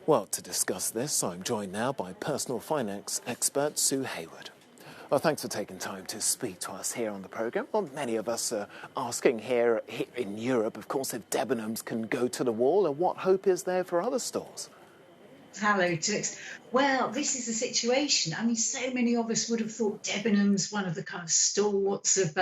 Well, to discuss this, I'm joined now by personal finance expert Sue Hayward. Well, thanks for taking time to speak to us here on the programme. Well, many of us are asking here in Europe, of course, if Debenhams can go to the wall, and what hope is there for other stores? Hello, Tux. Well, this is the situation. I mean, so many of us would have thought Debenhams, one of the kind of stalwarts of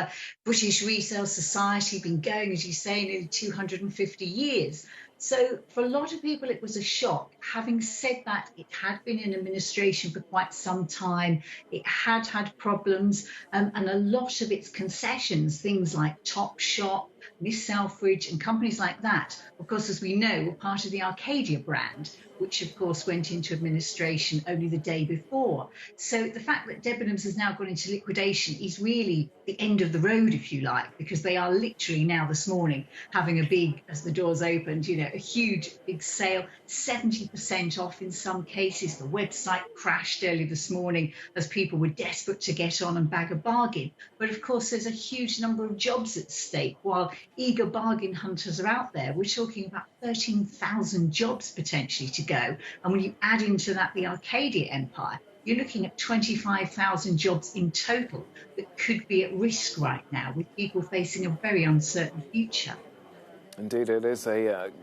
British retail society, been going, as you say, nearly 250 years. So for a lot of people, it was a shock. Having said that, it had been in administration for quite some time. It had had problems, and a lot of its concessions, things like Topshop, Miss Selfridge and companies like that, of course, as we know, were part of the Arcadia brand, which of course went into administration only the day before. So the fact that Debenhams has now gone into liquidation is really the end of the road, if you like, because they are literally now this morning having a big, as the doors opened, a huge big sale, 70% off in some cases. The website crashed early this morning as people were desperate to get on and bag a bargain. But of course, there's a huge number of jobs at stake. While eager bargain hunters are out there, we're talking about 13,000 jobs potentially to go. And when you add into that the Arcadia empire, you're looking at 25,000 jobs in total that could be at risk right now, with people facing a very uncertain future. Indeed, it is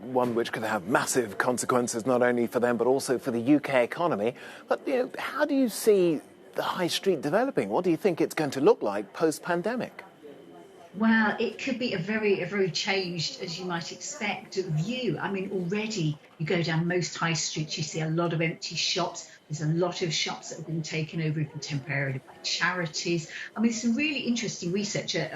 one which could have massive consequences, not only for them, but also for the UK economy. But how do you see the high street developing? What do you think it's going to look like post-pandemic? Well, it could be a very changed, as you might expect, view. I mean, already you go down most high streets, you see a lot of empty shops. There's a lot of shops that have been taken over even temporarily by charities. I mean, some really interesting research. A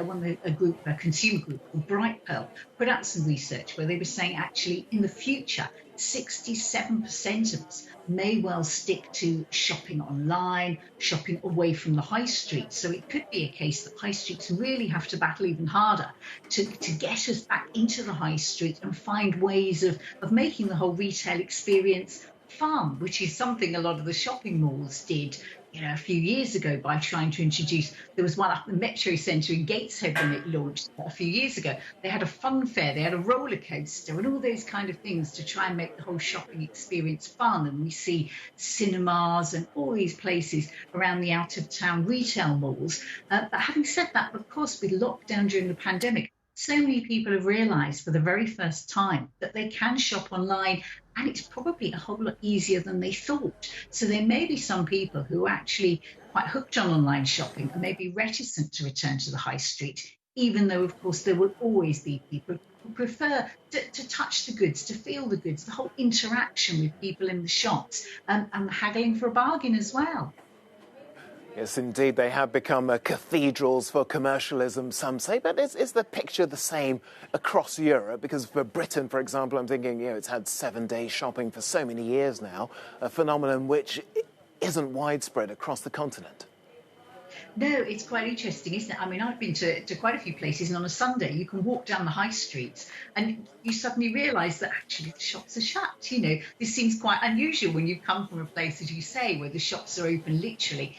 consumer group called Bright Pearl put out some research where they were saying actually in the future, 67% of us may well stick to shopping online, shopping away from the high street. So it could be a case that high streets really have to battle even harder to get us back into the high street and find ways of making the whole retail experience fun, which is something a lot of the shopping malls did a few years ago by trying to introduce. There was one up in the Metro Centre in Gateshead when it launched a few years ago. They had a fun fair, they had a roller coaster and all those kind of things to try and make the whole shopping experience fun. And we see cinemas and all these places around the out-of-town retail malls. But having said that, of course, with lockdown during the pandemic, so many people have realised for the very first time that they can shop online, and it's probably a whole lot easier than they thought. So there may be some people who are actually quite hooked on online shopping and may be reticent to return to the high street, even though, of course, there will always be people who prefer to touch the goods, to feel the goods, the whole interaction with people in the shops, and haggling for a bargain as well. Yes, indeed, they have become cathedrals for commercialism, some say. But is the picture the same across Europe? Because for Britain, for example, I'm thinking, it's had 7-day shopping for so many years now, a phenomenon which isn't widespread across the continent. No, it's quite interesting, isn't it? I mean, I've been to quite a few places, and on a Sunday you can walk down the high streets and you suddenly realise that actually the shops are shut. This seems quite unusual when you come from a place, as you say, where the shops are open literally,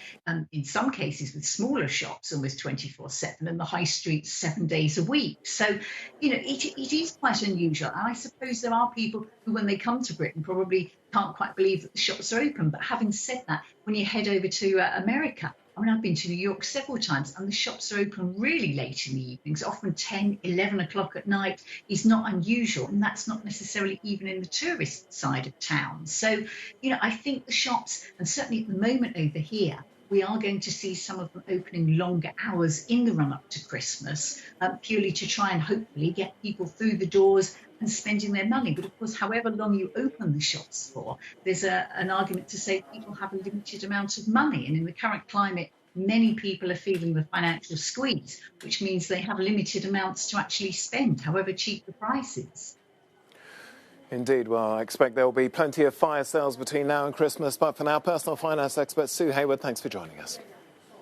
in some cases with smaller shops almost 24/7, and the high streets 7 days a week. So, it is quite unusual. And I suppose there are people who, when they come to Britain, probably can't quite believe that the shops are open. But having said that, when you head over to America, I mean, I've been to New York several times, and the shops are open really late in the evenings, often 10, 11 o'clock at night is not unusual, and that's not necessarily even in the tourist side of town. So, I think the shops, and certainly at the moment over here, we are going to see some of them opening longer hours in the run-up to Christmas, purely to try and hopefully get people through the doors and spending their money. But of course, however long you open the shops for, there's an argument to say people have a limited amount of money. And in the current climate, many people are feeling the financial squeeze, which means they have limited amounts to actually spend, however cheap the price is. Indeed. Well, I expect there will be plenty of fire sales between now and Christmas. But for now, personal finance expert Sue Hayward, thanks for joining us.